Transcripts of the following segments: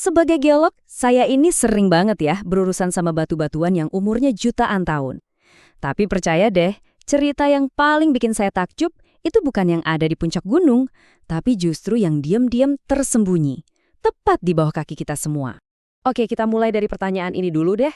Sebagai geolog, saya ini sering banget ya berurusan sama batu-batuan yang umurnya jutaan tahun. Tapi percaya deh, cerita yang paling bikin saya takjub itu bukan yang ada di puncak gunung, tapi justru yang diam-diam tersembunyi, tepat di bawah kaki kita semua. Oke, kita mulai dari pertanyaan ini dulu deh.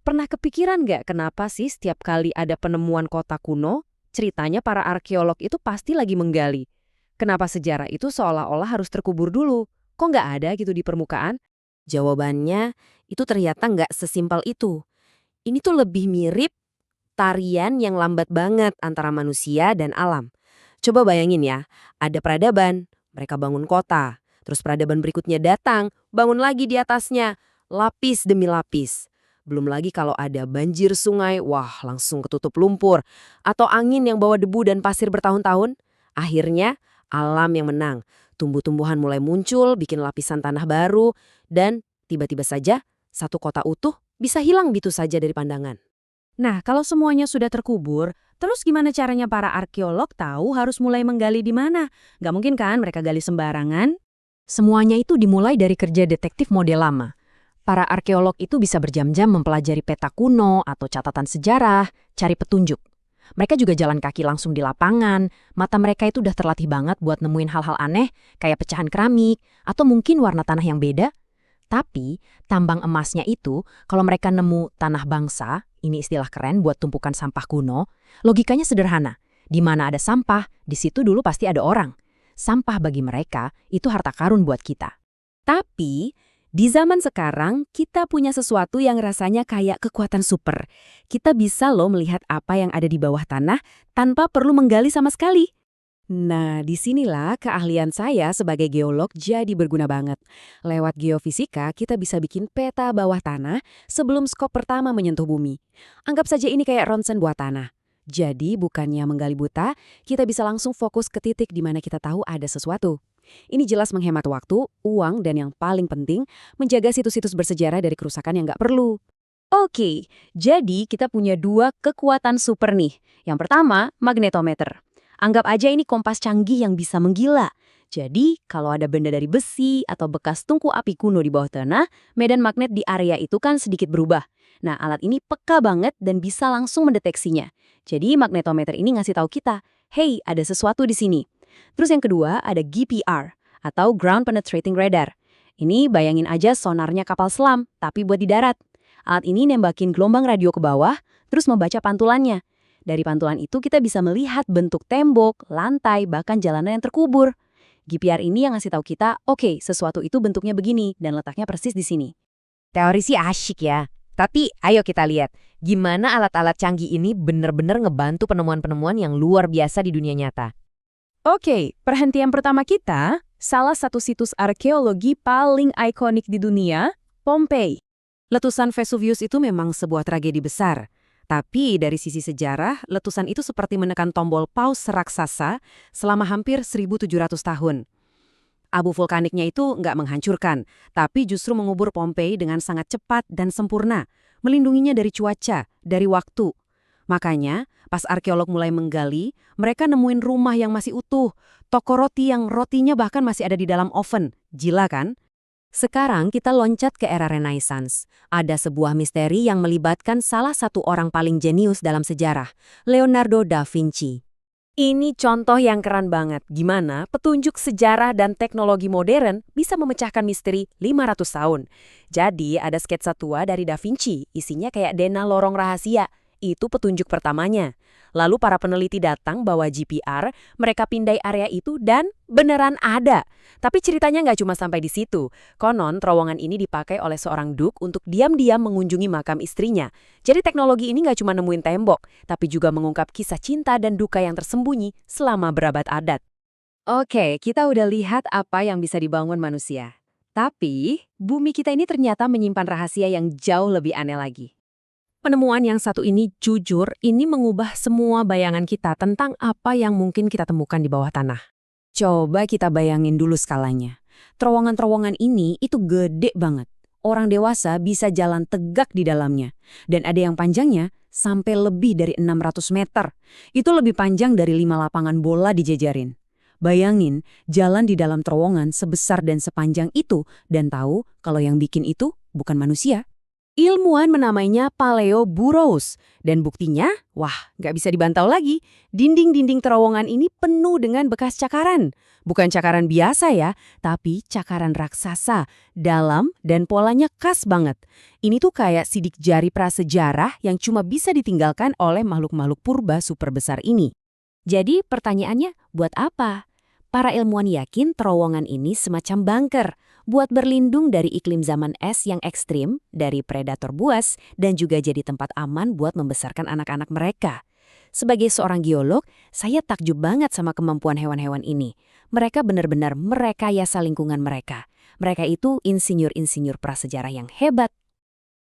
Pernah kepikiran nggak kenapa sih setiap kali ada penemuan kota kuno, ceritanya para arkeolog itu pasti lagi menggali? Kenapa sejarah itu seolah-olah harus terkubur dulu? Kok nggak ada gitu di permukaan? Jawabannya itu ternyata nggak sesimpel itu. Ini tuh lebih mirip tarian yang lambat banget antara manusia dan alam. Coba bayangin ya, ada peradaban, mereka bangun kota. Terus peradaban berikutnya datang, bangun lagi di atasnya, lapis demi lapis. Belum lagi kalau ada banjir sungai, wah langsung ketutup lumpur. Atau angin yang bawa debu dan pasir bertahun-tahun. Akhirnya alam yang menang. Tumbuh-tumbuhan mulai muncul, bikin lapisan tanah baru, dan tiba-tiba saja satu kota utuh bisa hilang gitu saja dari pandangan. Nah, kalau semuanya sudah terkubur, terus gimana caranya para arkeolog tahu harus mulai menggali di mana? Nggak mungkin kan mereka gali sembarangan? Semuanya itu dimulai dari kerja detektif model lama. Para arkeolog itu bisa berjam-jam mempelajari peta kuno atau catatan sejarah, cari petunjuk. Mereka juga jalan kaki langsung di lapangan, mata mereka itu udah terlatih banget buat nemuin hal-hal aneh, kayak pecahan keramik, atau mungkin warna tanah yang beda. Tapi, tambang emasnya itu, kalau mereka nemu tanah bangsa, ini istilah keren buat tumpukan sampah kuno, logikanya sederhana. Di mana ada sampah, di situ dulu pasti ada orang. Sampah bagi mereka, itu harta karun buat kita. Tapi, di zaman sekarang, kita punya sesuatu yang rasanya kayak kekuatan super. Kita bisa loh melihat apa yang ada di bawah tanah tanpa perlu menggali sama sekali. Nah, disinilah keahlian saya sebagai geolog jadi berguna banget. Lewat geofisika, kita bisa bikin peta bawah tanah sebelum skop pertama menyentuh bumi. Anggap saja ini kayak ronsen buat tanah. Jadi, bukannya menggali buta, kita bisa langsung fokus ke titik di mana kita tahu ada sesuatu. Ini jelas menghemat waktu, uang, dan yang paling penting, menjaga situs-situs bersejarah dari kerusakan yang nggak perlu. Oke, jadi kita punya dua kekuatan super nih. Yang pertama, magnetometer. Anggap aja ini kompas canggih yang bisa menggila. Jadi, kalau ada benda dari besi atau bekas tungku api kuno di bawah tanah, medan magnet di area itu kan sedikit berubah. Nah, alat ini peka banget dan bisa langsung mendeteksinya. Jadi, magnetometer ini ngasih tahu kita, hey, ada sesuatu di sini. Terus yang kedua ada GPR atau Ground Penetrating Radar. Ini bayangin aja sonarnya kapal selam, tapi buat di darat. Alat ini nembakin gelombang radio ke bawah, terus membaca pantulannya. Dari pantulan itu kita bisa melihat bentuk tembok, lantai, bahkan jalanan yang terkubur. GPR ini yang ngasih tahu kita, oke, sesuatu itu bentuknya begini dan letaknya persis di sini. Teori sih asyik ya. Tapi ayo kita lihat, gimana alat-alat canggih ini benar-benar ngebantu penemuan-penemuan yang luar biasa di dunia nyata. Oke, perhentian pertama kita, salah satu situs arkeologi paling ikonik di dunia, Pompeii. Letusan Vesuvius itu memang sebuah tragedi besar. Tapi dari sisi sejarah, letusan itu seperti menekan tombol pause raksasa selama hampir 1.700 tahun. Abu vulkaniknya itu nggak menghancurkan, tapi justru mengubur Pompeii dengan sangat cepat dan sempurna, melindunginya dari cuaca, dari waktu. Makanya, pas arkeolog mulai menggali, mereka nemuin rumah yang masih utuh, toko roti yang rotinya bahkan masih ada di dalam oven. Gila kan? Sekarang kita loncat ke era Renaissance. Ada sebuah misteri yang melibatkan salah satu orang paling jenius dalam sejarah, Leonardo da Vinci. Ini contoh yang keren banget, gimana petunjuk sejarah dan teknologi modern bisa memecahkan misteri 500 tahun. Jadi ada sketsa tua dari Da Vinci, isinya kayak denah lorong rahasia. Itu petunjuk pertamanya. Lalu para peneliti datang bawa GPR, mereka pindai area itu dan beneran ada. Tapi ceritanya nggak cuma sampai di situ. Konon terowongan ini dipakai oleh seorang duk untuk diam-diam mengunjungi makam istrinya. Jadi teknologi ini nggak cuma nemuin tembok, tapi juga mengungkap kisah cinta dan duka yang tersembunyi selama berabad adat. Oke, kita udah lihat apa yang bisa dibangun manusia. Tapi, bumi kita ini ternyata menyimpan rahasia yang jauh lebih aneh lagi. Penemuan yang satu ini jujur, ini mengubah semua bayangan kita tentang apa yang mungkin kita temukan di bawah tanah. Coba kita bayangin dulu skalanya. Terowongan-terowongan ini itu gede banget. Orang dewasa bisa jalan tegak di dalamnya. Dan ada yang panjangnya sampai lebih dari 600 meter. Itu lebih panjang dari 5 lapangan bola dijejarin. Bayangin, jalan di dalam terowongan sebesar dan sepanjang itu dan tahu kalau yang bikin itu bukan manusia. Ilmuwan menamainya Paleoburrows, dan buktinya, wah, nggak bisa dibantau lagi. Dinding-dinding terowongan ini penuh dengan bekas cakaran. Bukan cakaran biasa ya, tapi cakaran raksasa, dalam dan polanya khas banget. Ini tuh kayak sidik jari prasejarah yang cuma bisa ditinggalkan oleh makhluk-makhluk purba super besar ini. Jadi pertanyaannya, buat apa? Para ilmuwan yakin terowongan ini semacam bunker buat berlindung dari iklim zaman es yang ekstrim, dari predator buas, dan juga jadi tempat aman buat membesarkan anak-anak mereka. Sebagai seorang geolog, saya takjub banget sama kemampuan hewan-hewan ini. Mereka benar-benar merekayasa lingkungan mereka. Mereka itu insinyur-insinyur prasejarah yang hebat.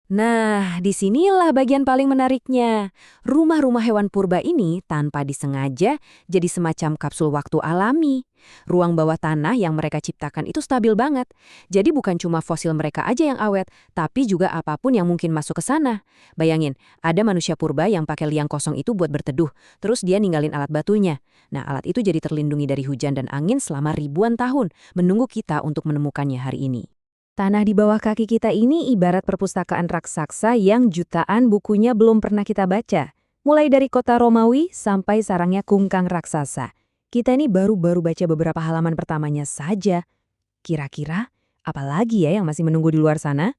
Nah, disinilah bagian paling menariknya. Rumah-rumah hewan purba ini tanpa disengaja jadi semacam kapsul waktu alami. Ruang bawah tanah yang mereka ciptakan itu stabil banget. Jadi bukan cuma fosil mereka aja yang awet, tapi juga apapun yang mungkin masuk ke sana. Bayangin, ada manusia purba yang pakai liang kosong itu buat berteduh, terus dia ninggalin alat batunya. Nah, alat itu jadi terlindungi dari hujan dan angin selama ribuan tahun, menunggu kita untuk menemukannya hari ini. Tanah di bawah kaki kita ini ibarat perpustakaan raksasa yang jutaan bukunya belum pernah kita baca. Mulai dari kota Romawi sampai sarangnya kungkang raksasa. Kita ini baru-baru baca beberapa halaman pertamanya saja. Kira-kira, apa lagi ya yang masih menunggu di luar sana?